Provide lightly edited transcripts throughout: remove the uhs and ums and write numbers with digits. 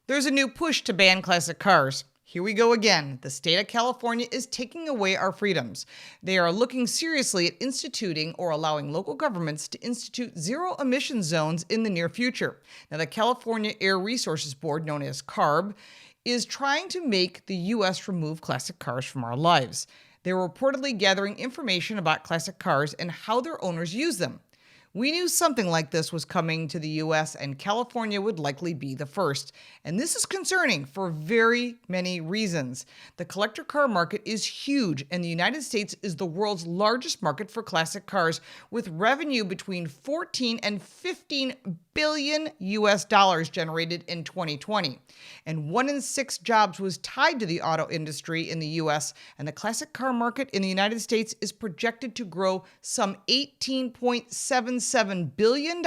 There's a new push to ban classic cars. Here we go again. The state of California is taking away our freedoms. They are looking seriously at instituting or allowing local governments to institute zero-emission zones in the near future. Now, the California Air Resources Board, known as CARB, is trying to make the U.S. remove classic cars from our lives. They're reportedly gathering information about classic cars and how their owners use them. We knew something like this was coming to the U.S., and California would likely be the first. And this is concerning for very many reasons. The collector car market is huge, and the United States is the world's largest market for classic cars, with revenue between 14 and 15 billion U.S. dollars generated in 2020. And 1 in 6 jobs was tied to the auto industry in the U.S., and the classic car market in the United States is projected to grow some $18.77 billion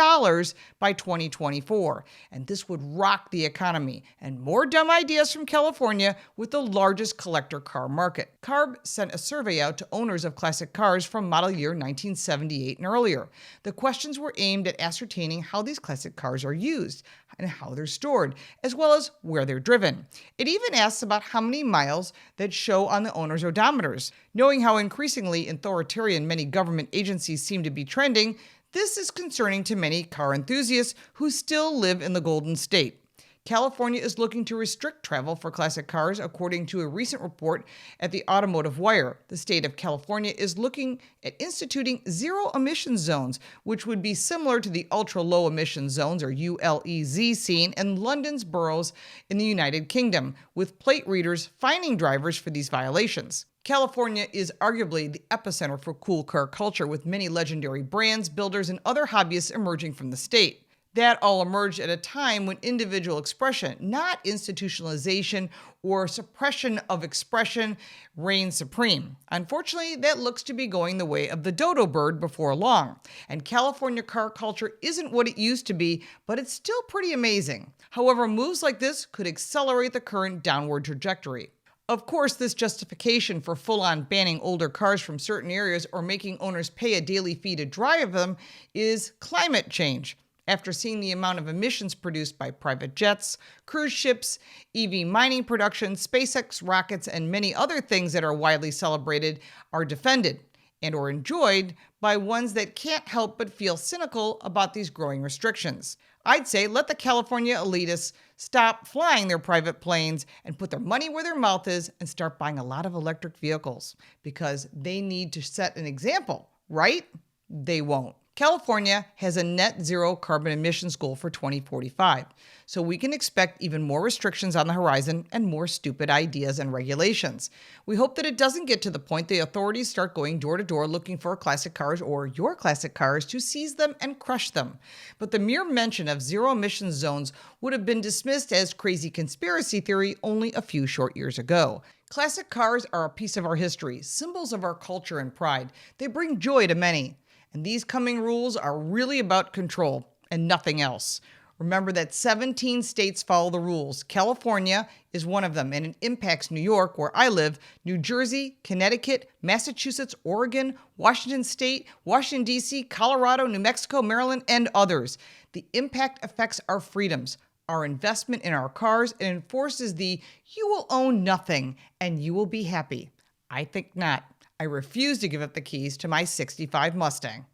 by 2024. And this would rock the economy. And more dumb ideas from California with the largest collector car market. CARB sent a survey out to owners of classic cars from model year 1978 and earlier. The questions were aimed at ascertaining how these classic cars are used and how they're stored, as well as where they're driven. It even asks about how many miles that show on the owner's odometers. Knowing how increasingly authoritarian many government agencies seem to be trending, this is concerning to many car enthusiasts who still live in the Golden State. California is looking to restrict travel for classic cars, according to a recent report at the Automotive Wire. The state of California is looking at instituting zero-emission zones, which would be similar to the ultra-low emission zones, or ULEZ, seen in London's boroughs in the United Kingdom, with plate readers fining drivers for these violations. California is arguably the epicenter for cool car culture, with many legendary brands, builders, and other hobbyists emerging from the state. That all emerged at a time when individual expression, not institutionalization or suppression of expression, reigned supreme. Unfortunately, that looks to be going the way of the dodo bird before long. And California car culture isn't what it used to be, but it's still pretty amazing. However, moves like this could accelerate the current downward trajectory. Of course, this justification for full-on banning older cars from certain areas or making owners pay a daily fee to drive them is climate change. After seeing the amount of emissions produced by private jets, cruise ships, EV mining production, SpaceX rockets, and many other things that are widely celebrated are defended and or enjoyed by ones that can't help but feel cynical about these growing restrictions. I'd say let the California elitists stop flying their private planes and put their money where their mouth is and start buying a lot of electric vehicles, because they need to set an example, right? They won't. California has a net zero carbon emissions goal for 2045, so we can expect even more restrictions on the horizon and more stupid ideas and regulations. We hope that it doesn't get to the point the authorities start going door to door looking for classic cars or your classic cars to seize them and crush them. But the mere mention of zero emission zones would have been dismissed as crazy conspiracy theory only a few short years ago. Classic cars are a piece of our history, symbols of our culture and pride. They bring joy to many. And these coming rules are really about control and nothing else. Remember that 17 states follow the rules. California is one of them, and it impacts New York, where I live, New Jersey, Connecticut, Massachusetts, Oregon, Washington State, Washington, D.C., Colorado, New Mexico, Maryland, and others. The impact affects our freedoms, our investment in our cars, and enforces the "you will own nothing and you will be happy." I think not. I refuse to give up the keys to my '65 Mustang.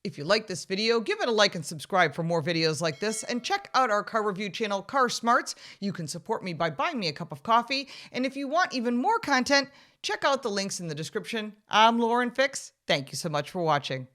If you like this video, give it a like and subscribe for more videos like this, and check out our car review channel, Car Smarts. You can support me by buying me a cup of coffee, and if you want even more content, check out the links in the description. I'm Lauren Fix. Thank you so much for watching.